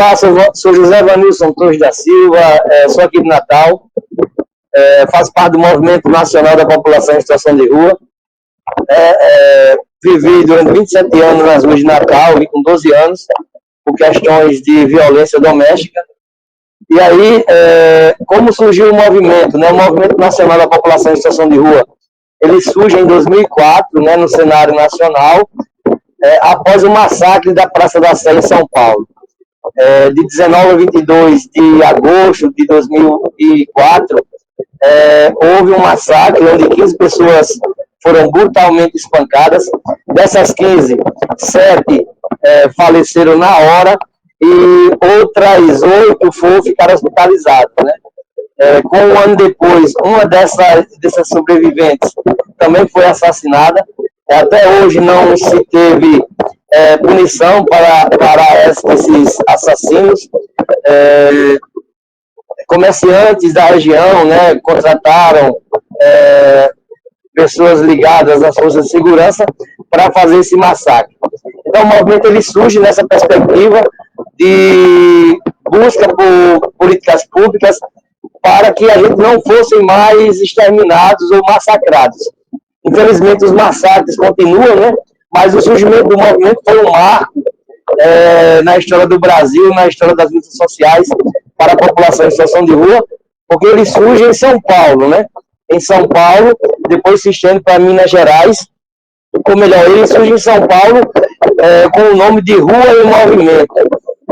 Olá, sou José Vanilson Torres da Silva, sou aqui de Natal, faço parte do Movimento Nacional da População em Situação de Rua. Vivi durante 27 anos nas ruas de Natal, e com 12 anos, por questões de violência doméstica. E aí, como surgiu o movimento, né, o Movimento Nacional da População em Situação de Rua? Ele surge em 2004, né, no cenário nacional, após o massacre da Praça da Sé em São Paulo. De 19 a 22 de agosto de 2004, houve um massacre onde 15 pessoas foram brutalmente espancadas. Dessas 15, 7 faleceram na hora e outras 8 ficaram hospitalizadas, né? Com um ano depois, uma dessas sobreviventes também foi assassinada. Até hoje não se teve punição para esses assassinos. Comerciantes da região, né, contrataram pessoas ligadas às forças de segurança para fazer esse massacre. Então, o movimento ele surge nessa perspectiva de busca por políticas públicas para que a gente não fosse mais exterminados ou massacrados. Infelizmente, os massacres continuam, né? Mas o surgimento do movimento foi um marco na história do Brasil, na história das lutas sociais para a população em situação de rua, porque ele surge em São Paulo, né? Em São Paulo, depois se estende para Minas Gerais, ou melhor, ele surge em São Paulo com o nome de Rua em Movimento.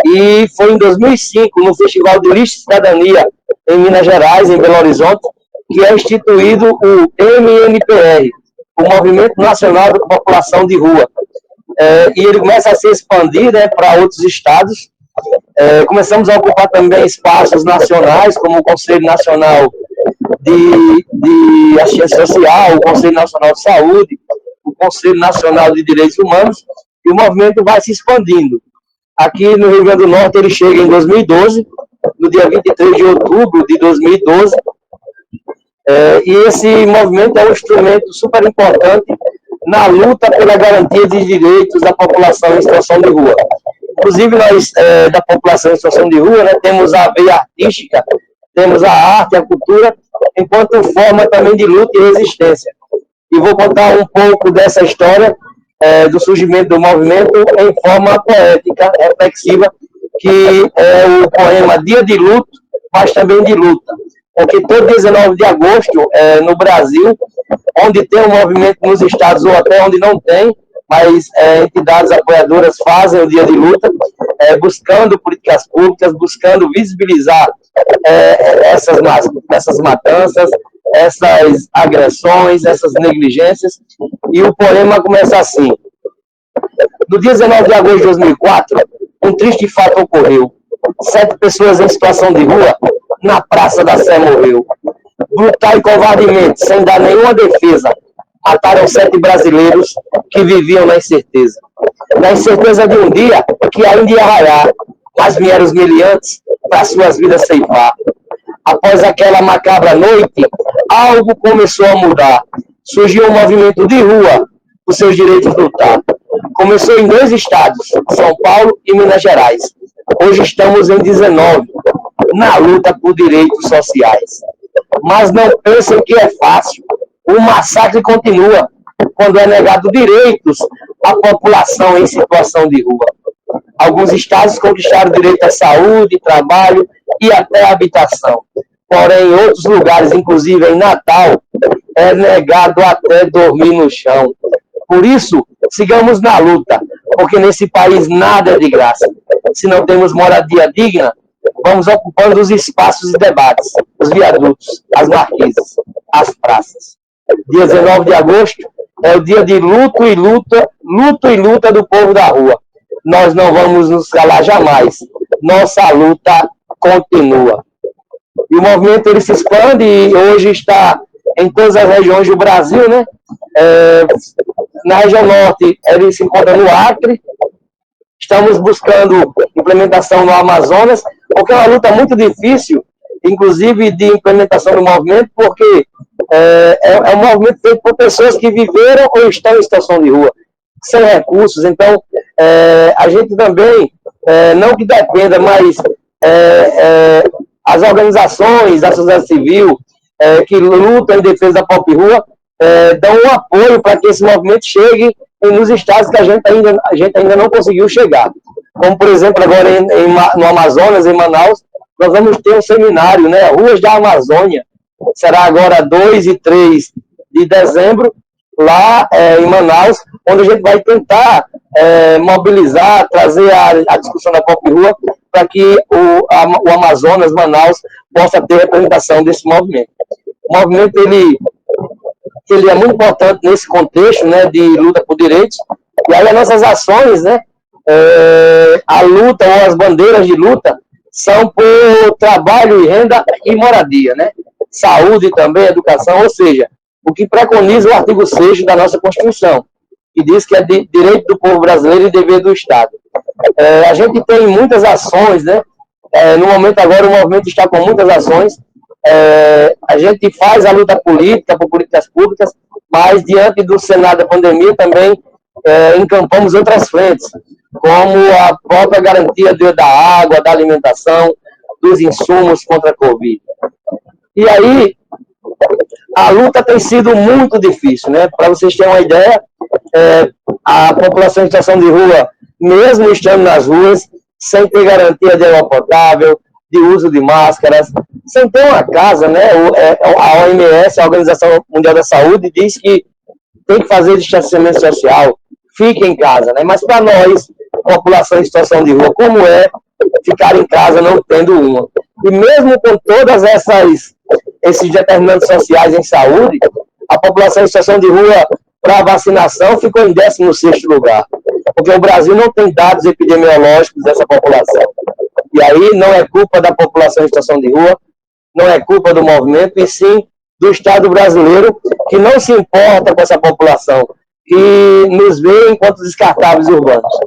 E foi em 2005, no Festival de Lixo e Cidadania, em Minas Gerais, em Belo Horizonte, que é instituído o MNPR, o Movimento Nacional da População de Rua. E ele começa a se expandir, né, para outros estados. Começamos a ocupar também espaços nacionais, como o Conselho Nacional de Assistência Social, o Conselho Nacional de Saúde, o Conselho Nacional de Direitos Humanos, e o movimento vai se expandindo. Aqui no Rio Grande do Norte ele chega em 2012, no dia 23 de outubro de 2012, e esse movimento é um instrumento super importante na luta pela garantia de direitos da população em situação de rua. Inclusive, nós, da população em situação de rua, né, temos a veia artística, temos a arte, a cultura, enquanto forma também de luta e resistência. E vou contar um pouco dessa história do surgimento do movimento em forma poética, reflexiva, que é o poema Dia de Luto, mas também de luta. Porque todo 19 de agosto, no Brasil, onde tem um movimento nos estados ou até onde não tem, mas entidades apoiadoras fazem o dia de luta, buscando políticas públicas, buscando visibilizar essas matanças, essas agressões, essas negligências. E o poema começa assim: no dia 19 de agosto de 2004, um triste fato ocorreu. 7 pessoas em situação de rua na Praça da Sé morreu. Brutal e covardemente, sem dar nenhuma defesa, mataram 7 brasileiros que viviam na incerteza. Na incerteza de um dia que ainda ia raiar, mas vieram os meliantes para suas vidas ceifar. Após aquela macabra noite, algo começou a mudar. Surgiu um movimento de rua por seus direitos lutar. Começou em 2 estados, São Paulo e Minas Gerais. Hoje estamos em 19, na luta por direitos sociais. Mas não pensem que é fácil. O massacre continua quando é negado direitos à população em situação de rua. Alguns estados conquistaram direito à saúde, trabalho e até habitação. Porém, em outros lugares, inclusive em Natal, é negado até dormir no chão. Por isso, sigamos na luta, porque nesse país nada é de graça. Se não temos moradia digna, vamos ocupando os espaços de debates, os viadutos, as marquises, as praças. Dia 19 de agosto é o dia de luto e luta do povo da rua. Nós não vamos nos calar jamais. Nossa luta continua. E o movimento ele se expande e hoje está em todas as regiões do Brasil, né? Na região norte, ele se encontra no Acre. Estamos buscando implementação no Amazonas, porque é uma luta muito difícil, inclusive de implementação do movimento, porque é um movimento feito por pessoas que viveram ou estão em situação de rua, sem recursos. Então, a gente também não que dependa, mas as organizações da sociedade civil que lutam em defesa da Pop Rua dão um apoio para que esse movimento chegue nos estados que a gente ainda não conseguiu chegar. Como, por exemplo, agora no Amazonas, em Manaus, nós vamos ter um seminário, né, Ruas da Amazônia. Será agora 2 e 3 de dezembro, lá em Manaus, onde a gente vai tentar mobilizar, trazer a discussão da Pop Rua para que o Amazonas, Manaus, possa ter representação desse movimento. O movimento, ele é muito importante nesse contexto, né, de luta por direitos, e aí as nossas ações, né, a luta ou as bandeiras de luta são por trabalho e renda e moradia, né? Saúde também, educação, ou seja, o que preconiza o artigo 6º da nossa Constituição, que diz que é direito do povo brasileiro e dever do Estado. A gente tem muitas ações, né? No momento agora o movimento está com muitas ações. A gente faz a luta política, por políticas públicas, mas diante do cenário da pandemia também encampamos outras frentes, como a própria garantia da água, da alimentação, dos insumos contra a Covid. E aí, a luta tem sido muito difícil, né? Para vocês terem uma ideia, a população em situação de rua, mesmo estando nas ruas, sem ter garantia de água potável, de uso de máscaras, sem ter uma casa, né? A OMS, a Organização Mundial da Saúde, diz que tem que fazer distanciamento social, fique em casa, né? Mas para nós, população em situação de rua, como é ficar em casa não tendo uma? E mesmo com todas esses determinantes sociais em saúde, a população em situação de rua para vacinação ficou em 16º lugar, porque o Brasil não tem dados epidemiológicos dessa população. E aí não é culpa da população em situação de rua, não é culpa do movimento, e sim do Estado brasileiro, que não se importa com essa população, que nos vê enquanto descartáveis urbanos.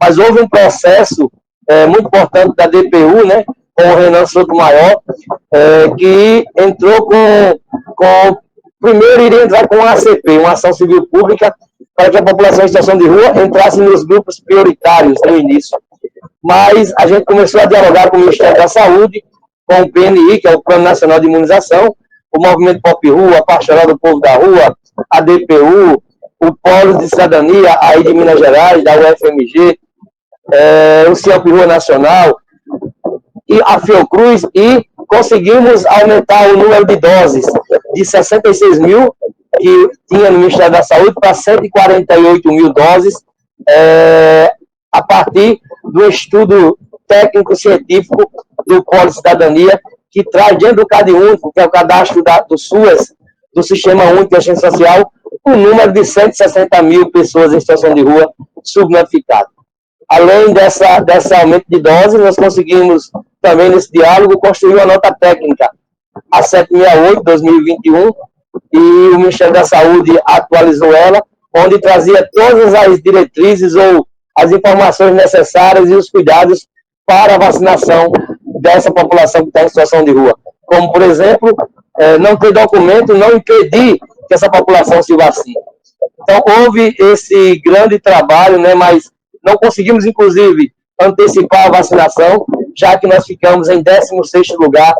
Mas houve um processo muito importante da DPU, né, com o Renan Sotomayor, que entrou primeiro iria entrar com a ACP, uma ação civil pública, para que a população em situação de rua entrasse nos grupos prioritários no início. Mas a gente começou a dialogar com o Ministério da Saúde, com o PNI, que é o Plano Nacional de Imunização, o Movimento Pop Rua, a Pastoral do Povo da Rua, a DPU, o Polo de Cidadania, aí de Minas Gerais, da UFMG, o CIELP Rua Nacional, e a Fiocruz, e conseguimos aumentar o número de doses de 66 mil, que tinha no Ministério da Saúde, para 148 mil doses, a partir do estudo técnico-científico do Polo de Cidadania, que traz dentro do CAD único, que é o cadastro do SUAS, do Sistema Único de Assistência Social, um número de 160 mil pessoas em situação de rua subnotificadas. Além desse aumento de doses, nós conseguimos também nesse diálogo construir uma nota técnica, a 768/2021, e o Ministério da Saúde atualizou ela, onde trazia todas as diretrizes ou as informações necessárias e os cuidados para a vacinação dessa população que está em situação de rua. Como, por exemplo, não ter documento, não impedir que essa população se vacine. Então, houve esse grande trabalho, né, mas não conseguimos, inclusive, antecipar a vacinação, já que nós ficamos em 16º lugar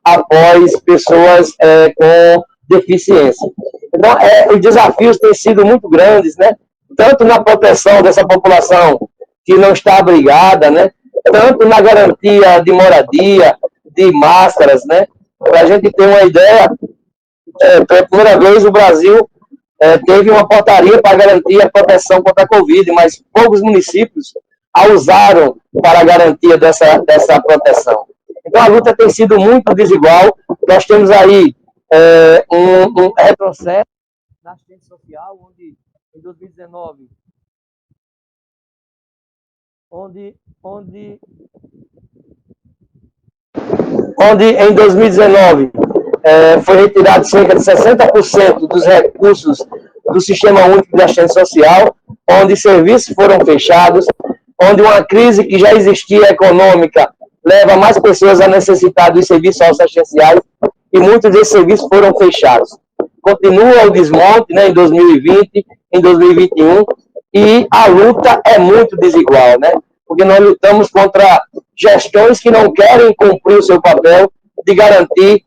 após pessoas com deficiência. Então, os desafios têm sido muito grandes, né? Tanto na proteção dessa população que não está abrigada, né? Tanto na garantia de moradia, de máscaras, né? Para a gente ter uma ideia, pela primeira vez o Brasil teve uma portaria para garantir a proteção contra a Covid, mas poucos municípios a usaram para a garantia dessa proteção. Então, a luta tem sido muito desigual. Nós temos aí um retrocesso na assistência social, onde em 2019, onde em 2019 foi retirado cerca de 60% dos recursos do Sistema Único de Assistência Social, onde serviços foram fechados, onde uma crise que já existia econômica leva mais pessoas a necessitar dos serviços assistenciais, e muitos desses serviços foram fechados. Continua o desmonte, né, em 2020, em 2021, e a luta é muito desigual, né? porque nós lutamos contra gestões que não querem cumprir o seu papel de garantir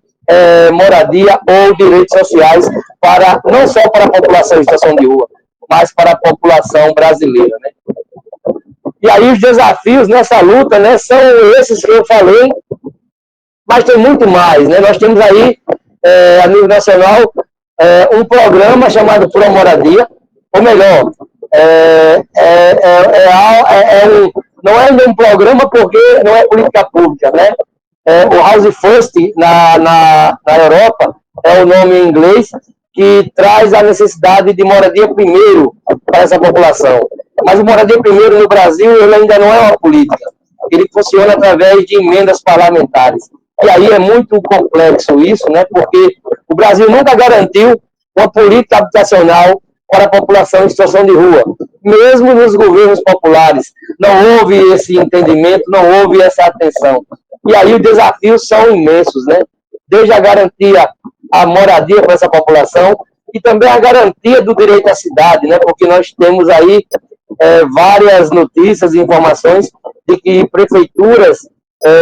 moradia ou direitos sociais para, não só para a população em situação de rua, mas para a população brasileira, né? E aí os desafios nessa luta, né, são esses que eu falei, mas tem muito mais, né? Nós temos aí, a nível nacional, um programa chamado Pro Moradia, ou melhor, não é ainda um programa porque não é política pública, né? O House First na Europa é o nome em inglês, que traz a necessidade de moradia primeiro para essa população. Mas o moradia primeiro no Brasil ele ainda não é uma política. Ele funciona através de emendas parlamentares. E aí é muito complexo isso, né? Porque o Brasil nunca garantiu uma política habitacional para a população em situação de rua. Mesmo nos governos populares, não houve esse entendimento, não houve essa atenção. E aí os desafios são imensos, né? Desde a garantia à moradia para essa população e também a garantia do direito à cidade, né? Porque nós temos aí várias notícias e informações de que prefeituras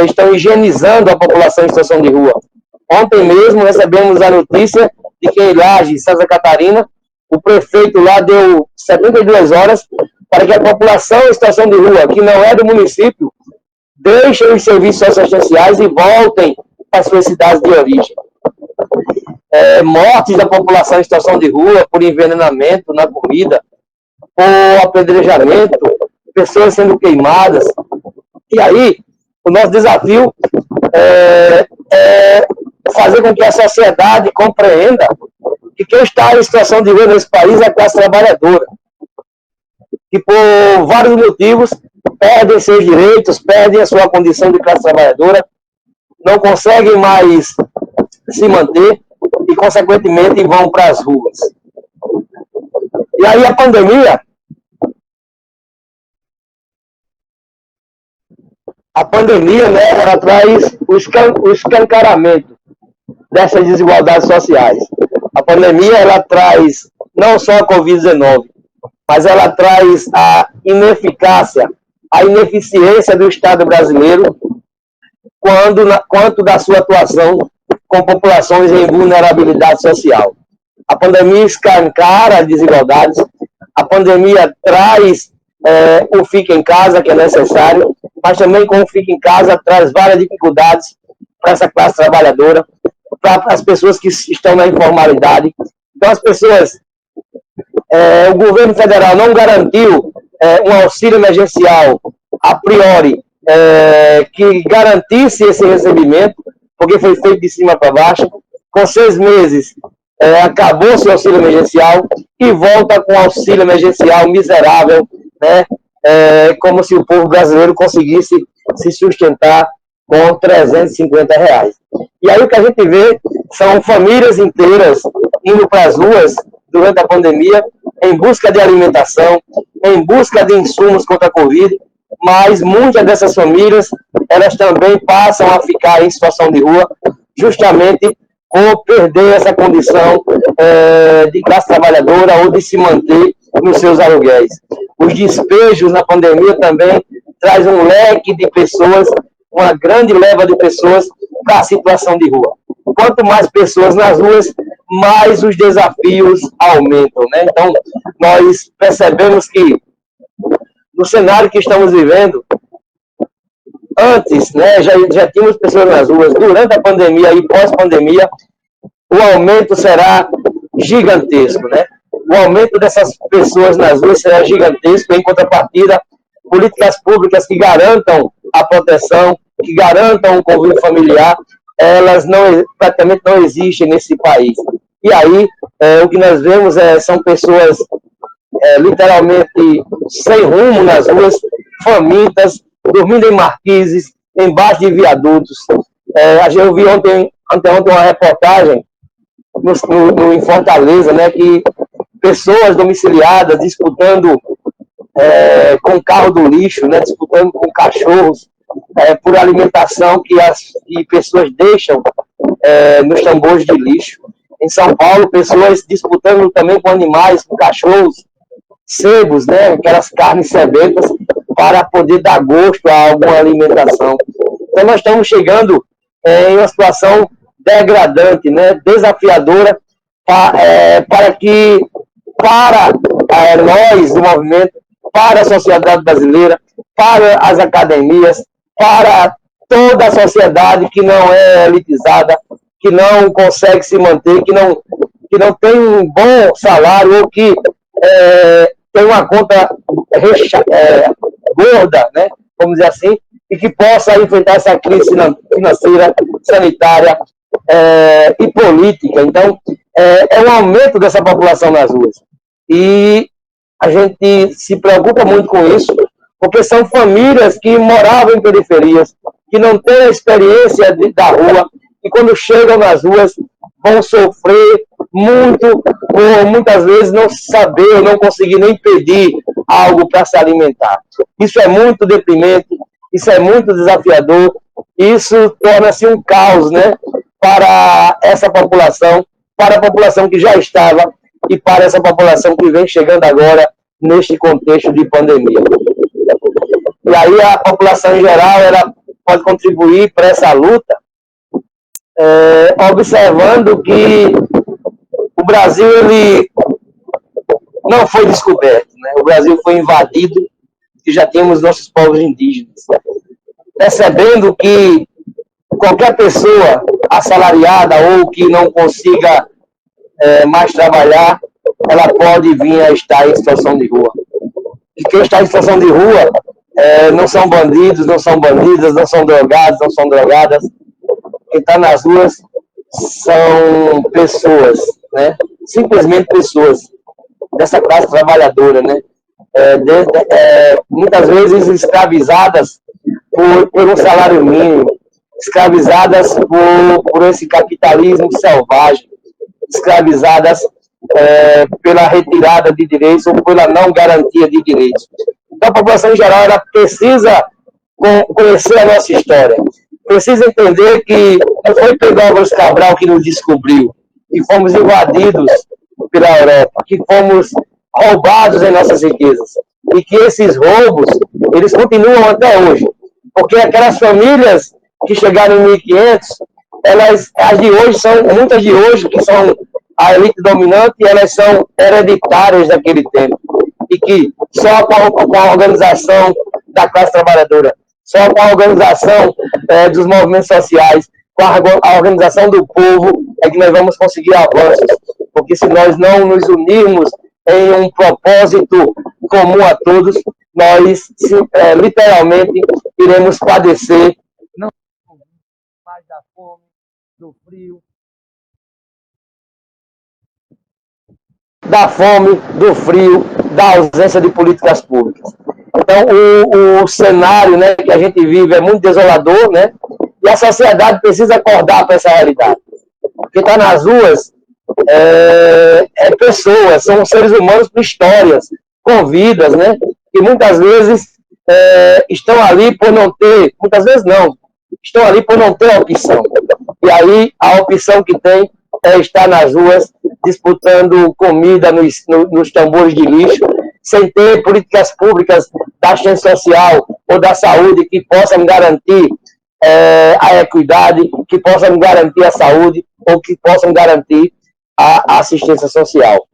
estão higienizando a população em situação de rua. Ontem mesmo recebemos a notícia de que em Lages, Santa Catarina, o prefeito lá deu 72 horas para que a população em situação de rua, que não é do município, deixem os serviços assistenciais e voltem para as suas cidades de origem. Mortes da população em situação de rua por envenenamento na comida, por apedrejamento, pessoas sendo queimadas. E aí, o nosso desafio é fazer com que a sociedade compreenda que quem está em situação de rua nesse país é a classe trabalhadora, que por vários motivos perdem seus direitos, perdem a sua condição de classe trabalhadora, não conseguem mais se manter e, consequentemente, vão para as ruas. E aí a pandemia, né, ela traz o escancaramento dessas desigualdades sociais. A pandemia, ela traz não só a Covid-19, mas ela traz a ineficácia, a ineficiência do Estado brasileiro quanto da sua atuação com populações em vulnerabilidade social. A pandemia escancara as desigualdades, a pandemia traz o fica em casa, que é necessário, mas também com o fica em casa traz várias dificuldades para essa classe trabalhadora, para as pessoas que estão na informalidade. Então, as pessoas, o governo federal não garantiu um auxílio emergencial a priori que garantisse esse recebimento, porque foi feito de cima para baixo. Com 6 meses, acabou-se o auxílio emergencial e volta com auxílio emergencial miserável, né? Como se o povo brasileiro conseguisse se sustentar com R$350. E aí o que a gente vê são famílias inteiras indo para as ruas durante a pandemia em busca de alimentação, em busca de insumos contra a Covid, mas muitas dessas famílias, elas também passam a ficar em situação de rua, justamente por perder essa condição de classe trabalhadora ou de se manter nos seus aluguéis. Os despejos na pandemia também traz um leque de pessoas, uma grande leva de pessoas para a situação de rua. Quanto mais pessoas nas ruas, mais os desafios aumentam, né? Então, nós percebemos que no cenário que estamos vivendo, antes, né, já tínhamos pessoas nas ruas, durante a pandemia e pós-pandemia, o aumento será gigantesco, né? O aumento dessas pessoas nas ruas será gigantesco, em contrapartida, políticas públicas que garantam a proteção, que garantam o convívio familiar, elas praticamente não existem nesse país. E aí, o que nós vemos são pessoas literalmente sem rumo nas ruas, famintas, dormindo em marquises, embaixo de viadutos. Eu vi ontem uma reportagem em Fortaleza, né, que pessoas domiciliadas disputando com o carro do lixo, né, disputando com cachorros por alimentação que pessoas deixam nos tambores de lixo. Em São Paulo, pessoas disputando também com animais, com cachorros, sebos, né, aquelas carnes sedentas, para poder dar gosto a alguma alimentação. Então, nós estamos chegando em uma situação degradante, né, desafiadora, para nós, do movimento, para a sociedade brasileira, para as academias, para toda a sociedade que não é elitizada, que não consegue se manter, que não tem um bom salário ou que tem uma conta gorda, né, vamos dizer assim, e que possa enfrentar essa crise financeira, sanitária e política. Então, é um aumento dessa população nas ruas. E a gente se preocupa muito com isso, porque são famílias que moravam em periferias, que não têm a experiência da rua, e quando chegam nas ruas vão sofrer muito, por muitas vezes não saber, não conseguir nem pedir algo para se alimentar. Isso é muito deprimente, isso é muito desafiador, isso torna-se um caos, né, para essa população, para a população que já estava e para essa população que vem chegando agora neste contexto de pandemia. E aí a população em geral ela pode contribuir para essa luta, observando que o Brasil ele não foi descoberto, né? O Brasil foi invadido e já tínhamos nossos povos indígenas. Percebendo que qualquer pessoa assalariada ou que não consiga mais trabalhar, ela pode vir a estar em situação de rua. E quem está em situação de rua não são bandidos, não são bandidas, não são drogados, não são drogadas. Quem está nas ruas são pessoas, né? Simplesmente pessoas dessa classe trabalhadora, né? Muitas vezes escravizadas por um salário mínimo, escravizadas por esse capitalismo selvagem, escravizadas pela retirada de direitos ou pela não garantia de direitos. Então, a população em geral ela precisa conhecer a nossa história, precisa entender que não foi Pedro Álvares Cabral que nos descobriu, que fomos invadidos pela Europa, que fomos roubados em nossas riquezas, e que esses roubos, eles continuam até hoje, porque aquelas famílias que chegaram em 1500, as de hoje muitas de hoje, que são a elite dominante, elas são hereditárias daquele tempo, e que só com a organização da classe trabalhadora, só com a organização dos movimentos sociais, com a organização do povo, é que nós vamos conseguir avanços, porque se nós não nos unirmos em um propósito comum a todos, nós literalmente iremos padecer não mais da fome, do frio, da ausência de políticas públicas. Então, o cenário, né, que a gente vive é muito desolador, né, e a sociedade precisa acordar para essa realidade. Quem está nas ruas pessoas, são seres humanos com histórias, com vidas, né, que muitas vezes estão ali por não ter, muitas vezes não, estão ali por não ter opção. E aí a opção que tem é estar nas ruas disputando comida nos tambores de lixo, sem ter políticas públicas da assistência social ou da saúde que possam garantir a equidade, que possam garantir a saúde ou que possam garantir a assistência social.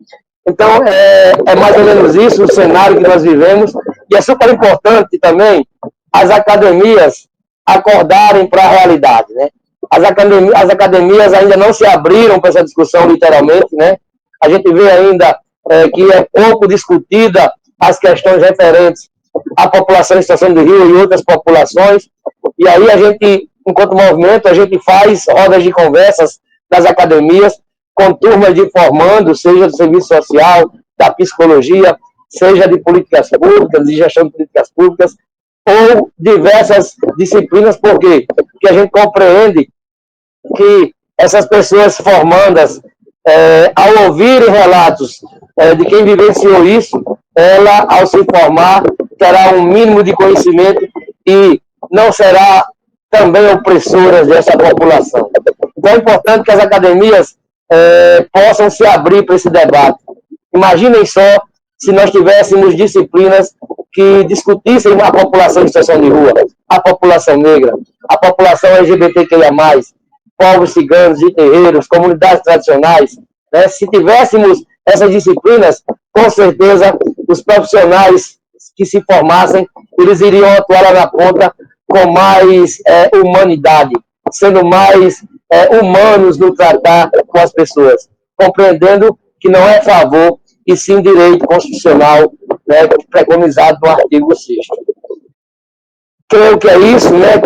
Então, é mais ou menos isso o cenário que nós vivemos, e é super importante também as academias acordarem para a realidade, né? As academias ainda não se abriram para essa discussão, literalmente, né? A gente vê ainda que é pouco discutida as questões referentes à população em situação de rua e outras populações, e aí a gente, enquanto movimento, a gente faz rodas de conversas das academias, com turmas de formandos, seja do serviço social, da psicologia, seja de políticas públicas, de gestão de políticas públicas, ou diversas disciplinas, por quê? Porque a gente compreende que essas pessoas formandas, ao ouvirem relatos de quem vivenciou isso, ela, ao se formar, terá um mínimo de conhecimento e não será também opressora dessa população. Então é importante que as academias possam se abrir para esse debate. Imaginem só se nós tivéssemos disciplinas que discutissem a população em situação de rua, a população negra, a população LGBTQIA+, povos ciganos de terreiros, comunidades tradicionais, né? Se tivéssemos essas disciplinas, com certeza os profissionais que se formassem, eles iriam atuar lá na ponta com mais humanidade, sendo mais humanos no tratar com as pessoas, compreendendo que não é favor, e sim direito constitucional, né, preconizado no artigo 6º. Creio que é isso, né?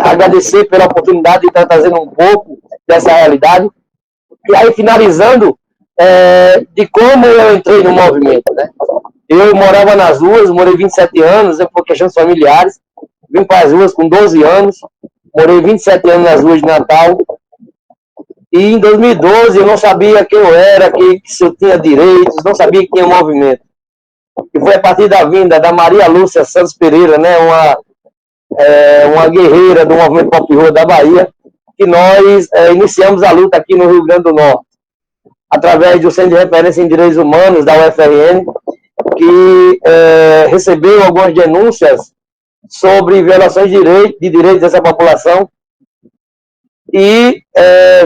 Agradecer pela oportunidade de estar trazendo um pouco dessa realidade. E aí, finalizando, de como eu entrei no movimento, né? Eu morava nas ruas, morei 27 anos, por questões familiares, vim para as ruas com 12 anos, morei 27 anos nas ruas de Natal, e em 2012 eu não sabia quem eu era, se eu tinha direitos, não sabia que tinha movimento. E foi a partir da vinda da Maria Lúcia Santos Pereira, né, uma guerreira do movimento Pop Rua da Bahia, que nós iniciamos a luta aqui no Rio Grande do Norte, através do Centro de Referência em Direitos Humanos, da UFRN, que recebeu algumas denúncias sobre violações de direitos dessa população, e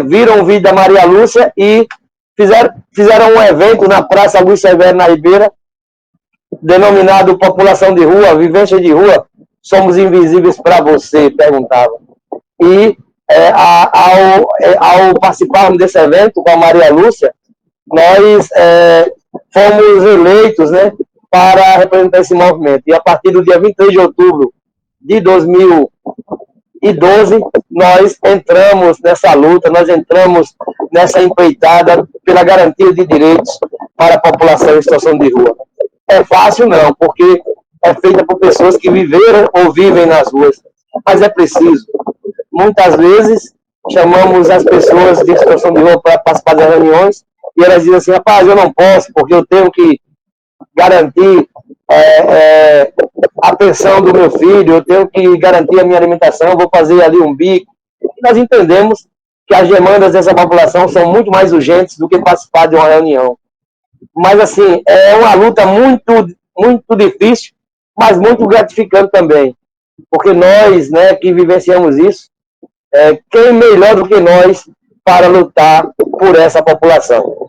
viram o vídeo da Maria Lúcia e fizeram um evento na Praça Luiz Severo, na Ribeira, denominado População de Rua, Vivência de Rua, Somos Invisíveis para Você, perguntava. E ao participarmos desse evento com a Maria Lúcia, nós fomos eleitos, né, para representar esse movimento. E a partir do dia 23 de outubro de 2012, nós entramos nessa luta, nós entramos nessa empreitada pela garantia de direitos para a população em situação de rua. É fácil não, porque é feita por pessoas que viveram ou vivem nas ruas, mas é preciso. Muitas vezes chamamos as pessoas de situação de rua para participar das reuniões e elas dizem assim: rapaz, eu não posso porque eu tenho que garantir a pensão do meu filho, eu tenho que garantir a minha alimentação, vou fazer ali um bico. E nós entendemos que as demandas dessa população são muito mais urgentes do que participar de uma reunião. Mas, assim, é uma luta muito, muito difícil, mas muito gratificante também. Porque nós, né, que vivenciamos isso, quem melhor do que nós para lutar por essa população?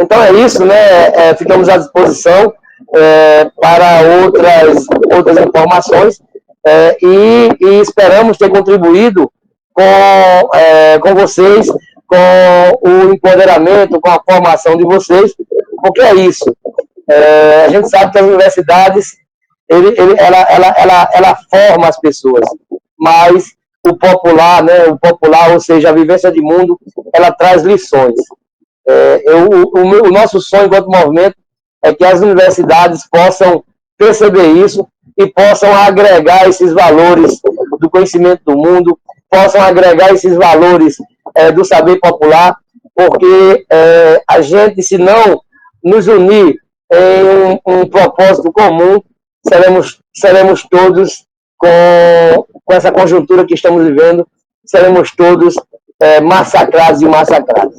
Então é isso, né? Ficamos à disposição para outras informações e esperamos ter contribuído com vocês, com o empoderamento, com a formação de vocês, porque é isso. A gente sabe que as universidades, ela forma as pessoas, mas o popular, né, ou seja, a vivência de mundo, ela traz lições. O nosso sonho enquanto movimento é que as universidades possam perceber isso e possam agregar esses valores do conhecimento do mundo, possam agregar esses valores do saber popular, porque a gente, se não nos unir em um propósito comum, seremos todos, com essa conjuntura que estamos vivendo, seremos todos massacrados e massacradas.